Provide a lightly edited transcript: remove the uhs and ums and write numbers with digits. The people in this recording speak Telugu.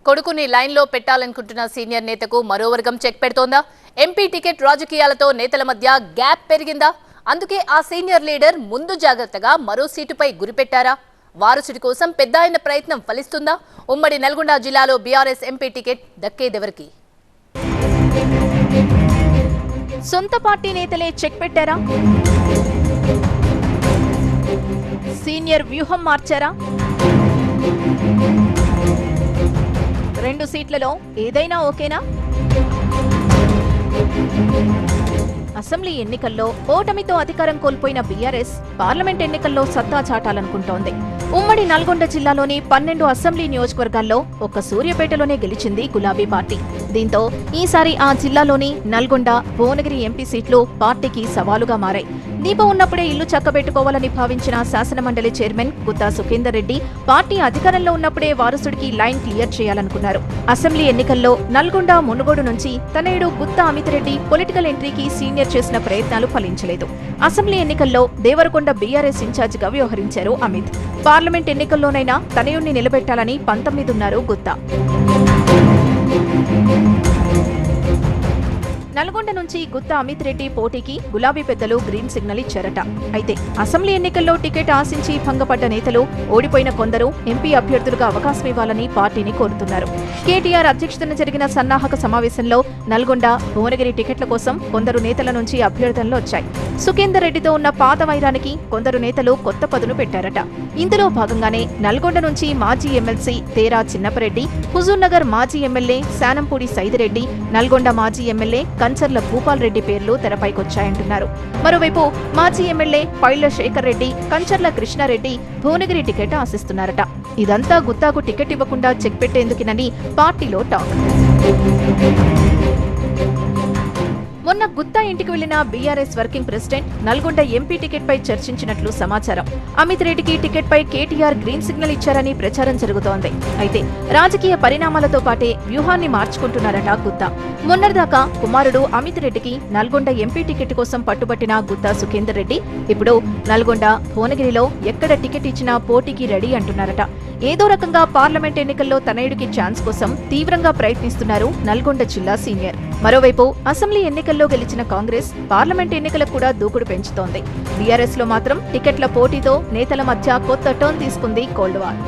కొడుకుని లైన్లో పెట్టాలనుకుంటున్న సీనియర్ నేతకు మరో వర్గం చెక్ పెడుతోందా? ఎంపీ టికెట్ రాజకీయాలతో నేతల మధ్య గ్యాప్ పెరిగిందా? అందుకే ఆ సీనియర్ లీడర్ ముందు జాగ్రత్తగా మరో సీటుపై గురిపెట్టారా? వారసుడి కోసం పెద్దాయన ప్రయత్నం ఫలిస్తుందా? ఉమ్మడి నల్గొండ జిల్లాలో బీఆర్ఎస్ ఎంపీ టికెట్ దక్కేదెవరికి? సొంత పార్టీ నేతలే చెక్ పెట్టారా? సీనియర్ వ్యూహం మార్చారా? 2 సీట్లలో ఏదైనా ఓకేనా? అసెంబ్లీ ఎన్నికల్లో ఓటమితో అధికారం కోల్పోయిన బీఆర్ఎస్ పార్లమెంట్ ఎన్నికల్లో సత్తా చాటాలనుకుంటోంది. ఉమ్మడి నల్గొండ జిల్లాలోని 12 అసెంబ్లీ నియోజకవర్గాల్లో ఒక్క సూర్యాపేటలోనే గెలిచింది గులాబీ పార్టీ. దీంతో ఈసారి ఆ జిల్లాలోని నల్గొండ, భువనగిరి ఎంపీ సీట్లు పార్టీకి సవాలుగా మారాయి. దీపం ఉన్నప్పుడే ఇల్లు చక్కబెట్టుకోవాలని భావించిన శాసనమండలి చైర్మన్ గుత్తా సుఖేందర్ రెడ్డి పార్టీ అధికారంలో ఉన్నప్పుడే వారసుడికి లైన్ క్లియర్ చేయాలనుకున్నారు. అసెంబ్లీ ఎన్నికల్లో నల్గొండ, మునుగోడు నుంచి తనయుడు గుత్తా అమిత్ రెడ్డి పొలిటికల్ ఎంట్రీకి సీనియర్ చేసిన ప్రయత్నాలు ఫలించలేదు. అసెంబ్లీ ఎన్నికల్లో దేవరకొండ బీఆర్ఎస్ ఇన్ఛార్జిగా వ్యవహరించారు అమిత్. పార్లమెంట్ ఎన్నికల్లోనైనా తనయుణ్ణి నిలబెట్టాలని పంతం మీదున్నారు గుత్తా. నల్గొండ నుంచి గుత్తా అమిత్ రెడ్డి పోటీకి గులాబీ పెద్దలు గ్రీన్ సిగ్నల్ ఇచ్చారట. అయితే అసెంబ్లీ ఎన్నికల్లో టికెట్ ఆశించి భంగపడ్డ నేతలు, ఓడిపోయిన కొందరు ఎంపీ అభ్యర్థులుగా అవకాశం ఇవ్వాలని పార్టీని కోరుతున్నారు. కేటీఆర్ అధ్యక్షతన జరిగిన సన్నాహక సమావేశంలో నల్గొండ, భువనగిరి టికెట్ల కోసం కొందరు నేతల నుంచి అభ్యర్థనలు వచ్చాయి. సుఖేందర్ రెడ్డితో ఉన్న పాత వైరానికి కొందరు నేతలు కొత్త పదును పెట్టారట. ఇందులో భాగంగానే నల్గొండ నుంచి మాజీ ఎమ్మెల్సీ తేరా చిన్నపరెడ్డి, హుజూర్నగర్ మాజీ ఎమ్మెల్యే శానంపూడి సైదిరెడ్డి, నల్గొండ మాజీ ఎమ్మెల్యే కంచర్ల భూపాల్ రెడ్డి పేర్లు తెరపైకొచ్చాయంటున్నారు. మరోవైపు మాజీ ఎమ్మెల్యే పైళ్ల శేఖర్ రెడ్డి, కంచర్ల కృష్ణారెడ్డి భువనగిరి టికెట్ ఆశిస్తున్నారట. ఇదంతా గుత్తాకు టికెట్ ఇవ్వకుండా చెక్ పెట్టేందుకేనని పార్టీలో టాక్. మొన్న గుత్తా ఇంటికి వెళ్లిన BRS working president Nalgonda MP ticket పై చర్చించినట్లు సమాచారం. అమిత్ రెడ్డికి టికెట్ పై కేటీఆర్ గ్రీన్ సిగ్నల్ ఇచ్చారని ప్రచారం జరుగుతోంది. అయితే రాజకీయ పరిణామాలతో పాటే వ్యూహాన్ని మార్చుకుంటున్నారట గుత్తా. మొన్నటిదాకా కుమారుడు అమిత్ రెడ్డికి నల్గొండ ఎంపీ టికెట్ కోసం పట్టుబట్టిన గుత్తా సుఖేందర్ రెడ్డి ఇప్పుడు నల్గొండ, భువనగిరిలో ఎక్కడ టికెట్ ఇచ్చినా పోటీకి రెడీ అంటున్నారట. ఏదో రకంగా పార్లమెంట్ ఎన్నికల్లో తనయుడికి ఛాన్స్ కోసం తీవ్రంగా ప్రయత్నిస్తున్నారు నల్గొండ జిల్లా సీనియర్. మరోవైపు అసెంబ్లీ ఎన్నికల్లో గెలిచిన కాంగ్రెస్ పార్లమెంట్ ఎన్నికలకు కూడా దూకుడు పెంచుతోంది. బీఆర్ఎస్ లో మాత్రం టికెట్ల పోటీతో నేతల మధ్య కొత్త టర్న్ తీసుకుంది కోల్డ్ వార్.